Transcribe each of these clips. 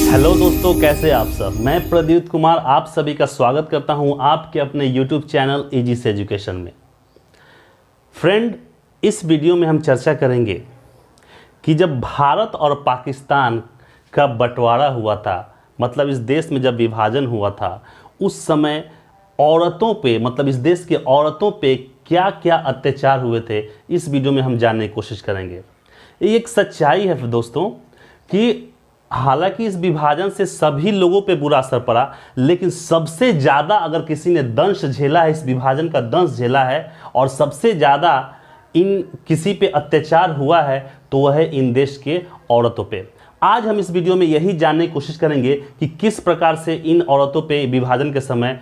Hello दोस्तों, कैसे आप सब। मैं प्रदीप कुमार आप सभी का स्वागत करता हूं आपके अपने यूट्यूब चैनल इजी से एजुकेशन में। फ्रेंड, इस वीडियो में हम चर्चा करेंगे कि जब भारत और पाकिस्तान का बंटवारा हुआ था, मतलब इस देश में जब विभाजन हुआ था, उस समय औरतों पे, मतलब इस देश के औरतों पे क्या क्या अत्याचार हुए थे, इस वीडियो में हम जानने की कोशिश करेंगे। ये एक सच्चाई है दोस्तों कि हालांकि इस विभाजन से सभी लोगों पे बुरा असर पड़ा, लेकिन सबसे ज़्यादा अगर किसी ने दंश झेला है, इस विभाजन का दंश झेला है और सबसे ज़्यादा इन किसी पे अत्याचार हुआ है, तो वह है इन देश के औरतों पे। आज हम इस वीडियो में यही जानने की कोशिश करेंगे कि किस प्रकार से इन औरतों पे विभाजन के समय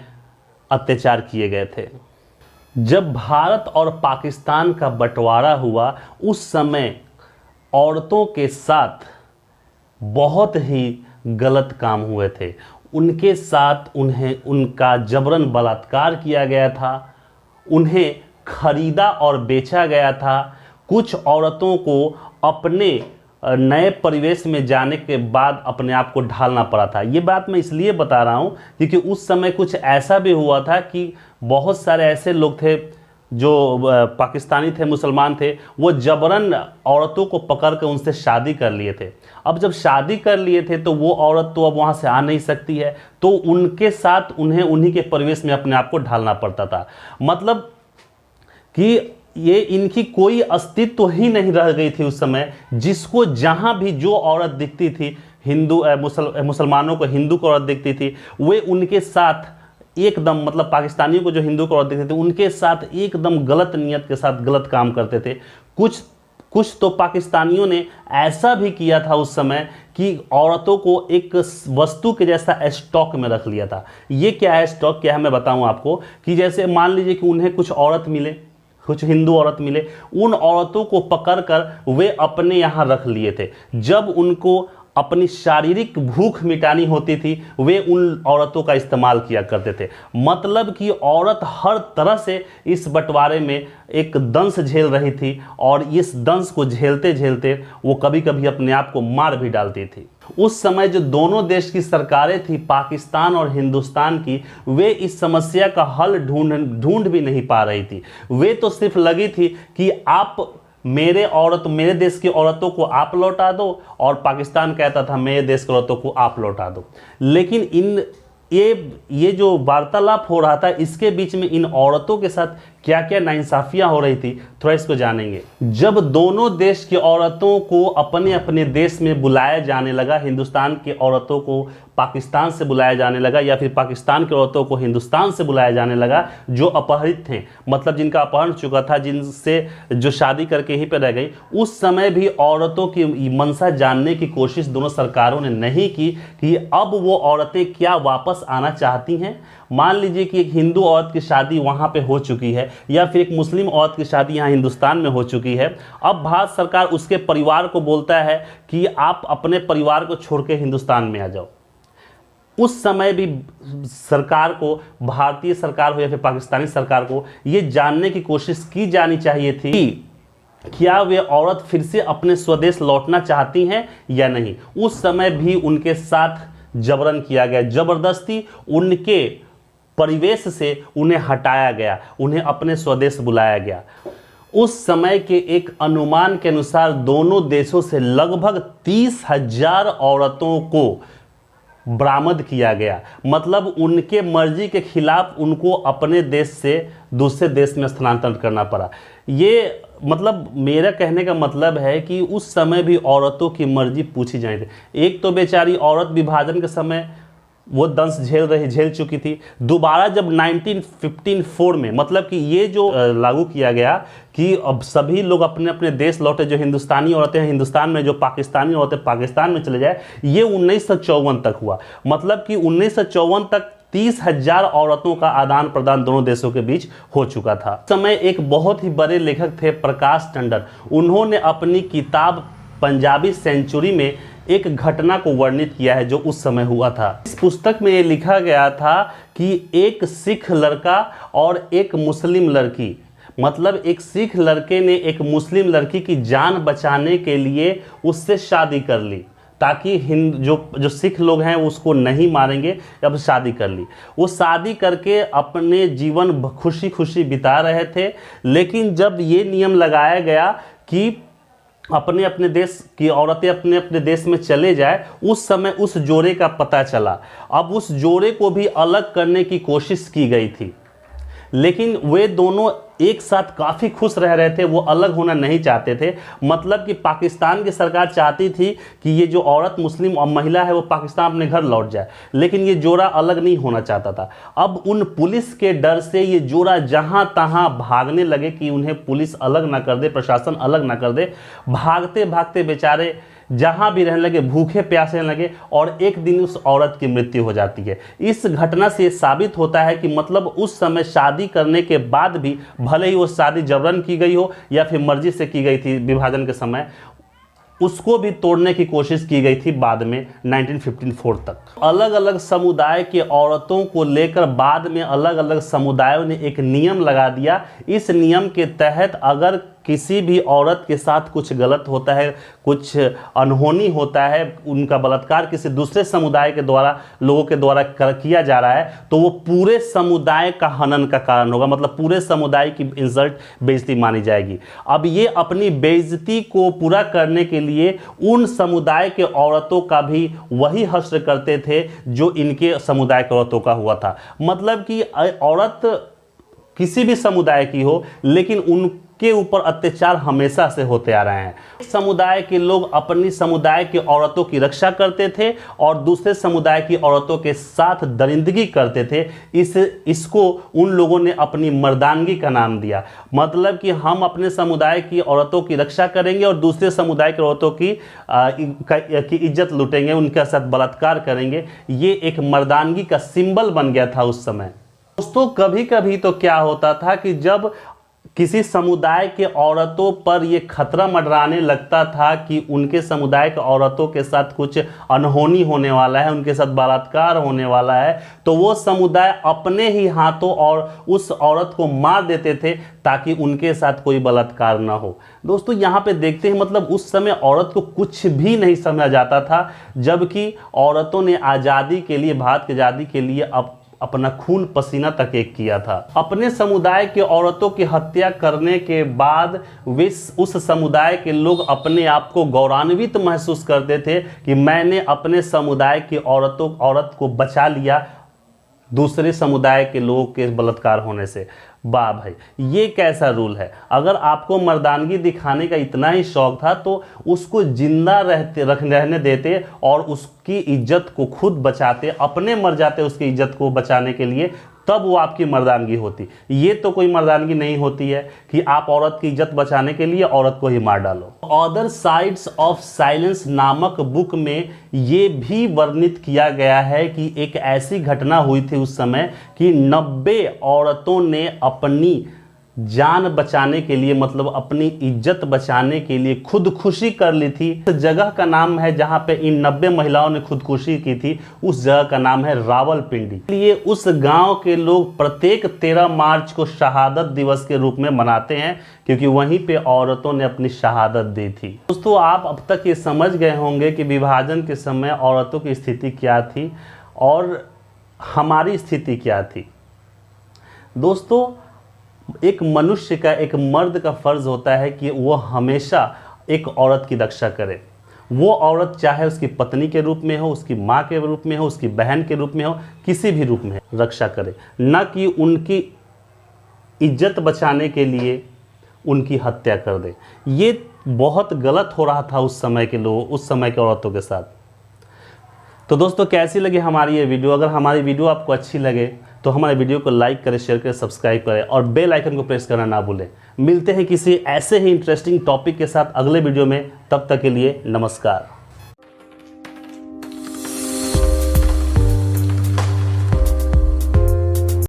अत्याचार किए गए थे। जब भारत और पाकिस्तान का बंटवारा हुआ, उस समय औरतों के साथ बहुत ही गलत काम हुए थे। उनके साथ उनका जबरन बलात्कार किया गया था, उन्हें खरीदा और बेचा गया था। कुछ औरतों को अपने नए परिवेश में जाने के बाद अपने आप को ढालना पड़ा था। ये बात मैं इसलिए बता रहा हूँ क्योंकि उस समय कुछ ऐसा भी हुआ था कि बहुत सारे ऐसे लोग थे जो पाकिस्तानी थे, मुसलमान थे, वो जबरन औरतों को पकड़ कर उनसे शादी कर लिए थे। अब जब शादी कर लिए थे तो वो औरत तो अब वहाँ से आ नहीं सकती है, तो उनके साथ उन्हें उन्हीं के परिवेश में अपने आप को ढालना पड़ता था। मतलब कि ये इनकी कोई अस्तित्व ही नहीं रह गई थी उस समय। जिसको जहाँ भी जो औरत दिखती थी, हिंदू मुसलमानों को हिंदू को औरत दिखती थी, वे उनके साथ एकदम, मतलब पाकिस्तानियों को जो हिंदू को औरत दिखते थे, उनके साथ एकदम गलत नियत के साथ गलत काम करते थे। कुछ तो पाकिस्तानियों ने ऐसा भी किया था उस समय कि औरतों को एक वस्तु के जैसा स्टॉक में रख लिया था। ये क्या है स्टॉक, क्या है मैं बताऊं आपको। कि जैसे मान लीजिए कि उन्हें कुछ औरत मिले, कुछ हिंदू औरत मिले, उन औरतों को पकड़कर वे अपने यहाँ रख लिए थे। जब उनको अपनी शारीरिक भूख मिटानी होती थी, वे उन औरतों का इस्तेमाल किया करते थे। मतलब कि औरत हर तरह से इस बंटवारे में एक दंश झेल रही थी और इस दंश को झेलते झेलते वो कभी कभी अपने आप को मार भी डालती थी। उस समय जो दोनों देश की सरकारें थी, पाकिस्तान और हिंदुस्तान की, वे इस समस्या का हल ढूंढ भी नहीं पा रही थी। वे तो सिर्फ लगी थी कि आप मेरे देश की औरतों को आप लौटा दो, और पाकिस्तान कहता था मेरे देश की औरतों को आप लौटा दो। लेकिन ये जो वार्तालाप हो रहा था, इसके बीच में इन औरतों के साथ क्या क्या नाइंसाफियां हो रही थी, थोड़ा इसको जानेंगे। जब दोनों देश की औरतों को अपने अपने देश में बुलाया जाने लगा, हिंदुस्तान की औरतों को पाकिस्तान से बुलाया जाने लगा, या फिर पाकिस्तान की औरतों को हिंदुस्तान से बुलाया जाने लगा, जो अपहरित थे, मतलब जिनका अपहरण चुका था, जिनसे जो शादी करके यहीं पर रह गई, उस समय भी औरतों की मंशा जानने की कोशिश दोनों सरकारों ने नहीं की कि अब वो औरतें क्या वापस आना चाहती हैं। मान लीजिए कि एक हिंदू औरत की शादी वहाँ पे हो चुकी है, या फिर एक मुस्लिम औरत की शादी यहाँ हिंदुस्तान में हो चुकी है। अब भारत सरकार उसके परिवार को बोलता है कि आप अपने परिवार को छोड़ के हिंदुस्तान में आ जाओ। उस समय भी सरकार को, भारतीय सरकार हो या फिर पाकिस्तानी सरकार को, ये जानने की कोशिश की जानी चाहिए थी कि क्या वे औरत फिर से अपने स्वदेश लौटना चाहती हैं या नहीं। उस समय भी उनके साथ जबरन किया गया, जबरदस्ती उनके परिवेश से उन्हें हटाया गया, उन्हें अपने स्वदेश बुलाया गया। उस समय के एक अनुमान के अनुसार दोनों देशों से लगभग 30,000 औरतों को बरामद किया गया। मतलब उनके मर्जी के खिलाफ उनको अपने देश से दूसरे देश में स्थानांतरण करना पड़ा। ये मतलब मेरा कहने का मतलब है कि उस समय भी औरतों की मर्जी पूछी जानी थी। एक तो बेचारी औरत विभाजन के समय वो दंश झेल चुकी थी। दोबारा जब 1954 में, मतलब कि ये जो लागू किया गया कि अब सभी लोग अपने अपने देश लौटे, जो हिंदुस्तानी औरतें हैं हिंदुस्तान में, जो पाकिस्तानी औरतें पाकिस्तान में चले जाए, ये 1954 तक हुआ। मतलब कि 1954 तक 30,000 औरतों का आदान प्रदान दोनों देशों के बीच हो चुका था। उस समय एक बहुत ही बड़े लेखक थे प्रकाश टंडन। उन्होंने अपनी किताब पंजाबी सेंचुरी में एक घटना को वर्णित किया है जो उस समय हुआ था। इस पुस्तक में ये लिखा गया था कि एक सिख लड़का और एक मुस्लिम लड़की, मतलब एक सिख लड़के ने एक मुस्लिम लड़की की जान बचाने के लिए उससे शादी कर ली। ताकि जो सिख लोग हैं उसको नहीं मारेंगे। अब शादी कर ली, वो शादी करके अपने जीवन खुशी खुशी बिता रहे थे। लेकिन जब ये नियम लगाया गया कि अपने अपने देश की औरतें अपने अपने देश में चले जाए, उस समय उस जोड़े का पता चला। अब उस जोड़े को भी अलग करने की कोशिश की गई थी, लेकिन वे दोनों एक साथ काफ़ी खुश रह रहे थे, वो अलग होना नहीं चाहते थे। मतलब कि पाकिस्तान की सरकार चाहती थी कि ये जो औरत मुस्लिम और महिला है वो पाकिस्तान अपने घर लौट जाए, लेकिन ये जोड़ा अलग नहीं होना चाहता था। अब उन पुलिस के डर से ये जोड़ा जहां तहां भागने लगे कि उन्हें पुलिस अलग ना कर दे, प्रशासन अलग ना कर दे। भागते भागते बेचारे जहां भी रहने लगे, भूखे प्यासे रहने लगे, और एक दिन उस औरत की मृत्यु हो जाती है। इस घटना से साबित होता है कि मतलब उस समय शादी करने के बाद भी, भले ही वो शादी जबरन की गई हो या फिर मर्जी से की गई थी विभाजन के समय, उसको भी तोड़ने की कोशिश की गई थी बाद में 1954 तक। अलग अलग समुदाय के औरतों को लेकर बाद में अलग अलग समुदायों ने एक नियम लगा दिया। इस नियम के तहत अगर किसी भी औरत के साथ कुछ गलत होता है, कुछ अनहोनी होता है, उनका बलात्कार किसी दूसरे समुदाय के द्वारा, लोगों के द्वारा किया जा रहा है, तो वो पूरे समुदाय का हनन का कारण होगा। मतलब पूरे समुदाय की इंसल्ट, बेइज्जती मानी जाएगी। अब ये अपनी बेइज्जती को पूरा करने के लिए उन समुदाय के औरतों का भी वही हश्र करते थे जो इनके समुदाय के औरतों का हुआ था। मतलब कि औरत किसी भी समुदाय की हो, लेकिन उनके ऊपर अत्याचार हमेशा से होते आ रहे हैं। समुदाय के लोग अपनी समुदाय की औरतों की रक्षा करते थे और दूसरे समुदाय की औरतों के साथ दरिंदगी करते थे। इसको उन लोगों ने अपनी मर्दानगी का नाम दिया। मतलब कि हम अपने समुदाय की औरतों की रक्षा करेंगे और दूसरे समुदाय की औरतों की इज्जत लूटेंगे, उनके साथ बलात्कार करेंगे। ये एक मर्दानगी का सिंबल बन गया था उस समय। दोस्तों, कभी कभी तो क्या होता था कि जब किसी समुदाय के औरतों पर यह खतरा मंडराने लगता था कि उनके समुदाय के औरतों के साथ कुछ अनहोनी होने वाला है, उनके साथ बलात्कार होने वाला है, तो वो समुदाय अपने ही हाथों और उस औरत को मार देते थे ताकि उनके साथ कोई बलात्कार ना हो। दोस्तों, यहाँ पे देखते हैं, मतलब उस समय औरत को कुछ भी नहीं समझा जाता था, जबकि औरतों ने आज़ादी के लिए, भारत की आज़ादी के लिए अपना खून पसीना तक एक किया था। अपने समुदाय के औरतों की हत्या करने के बाद वे उस समुदाय के लोग अपने आप को गौरवान्वित महसूस करते थे कि मैंने अपने समुदाय की औरत को बचा लिया दूसरे समुदाय के लोगों के बलात्कार होने से। वाह भाई, ये कैसा रूल है। अगर आपको मर्दानगी दिखाने का इतना ही शौक था तो उसको जिंदा रहने देते और उसकी इज्जत को खुद बचाते, अपने मर जाते उसकी इज्जत को बचाने के लिए, तब वो आपकी मर्दानगी होती। ये तो कोई मर्दानगी नहीं होती है कि आप औरत की इज्जत बचाने के लिए औरत को ही मार डालो। अदर साइड्स ऑफ साइलेंस नामक बुक में ये भी वर्णित किया गया है कि एक ऐसी घटना हुई थी उस समय कि 90 औरतों ने अपनी जान बचाने के लिए, मतलब अपनी इज्जत बचाने के लिए खुदकुशी कर ली थी। इस जगह का नाम है जहां पे इन 90 महिलाओं ने खुदकुशी की थी, उस जगह का नाम है रावलपिंडी। इसलिए उस गांव के लोग प्रत्येक 13 मार्च को शहादत दिवस के रूप में मनाते हैं, क्योंकि वहीं पे औरतों ने अपनी शहादत दी थी। दोस्तों, आप अब तक ये समझ गए होंगे कि विभाजन के समय औरतों की स्थिति क्या थी और हमारी स्थिति क्या थी। दोस्तों, एक मनुष्य का, एक मर्द का फर्ज होता है कि वो हमेशा एक औरत की रक्षा करे। वो औरत चाहे उसकी पत्नी के रूप में हो, उसकी माँ के रूप में हो, उसकी बहन के रूप में हो, किसी भी रूप में रक्षा करे, न कि उनकी इज्जत बचाने के लिए उनकी हत्या कर दे। ये बहुत गलत हो रहा था उस समय के लोग, उस समय के औरतों के साथ। तो दोस्तों, कैसी लगी हमारी ये वीडियो? अगर हमारी वीडियो आपको अच्छी लगे तो हमारे वीडियो को लाइक करें, शेयर करें, सब्सक्राइब करें और बेल आइकन को प्रेस करना ना भूलें। मिलते हैं किसी ऐसे ही इंटरेस्टिंग टॉपिक के साथ अगले वीडियो में। तब तक के लिए नमस्कार।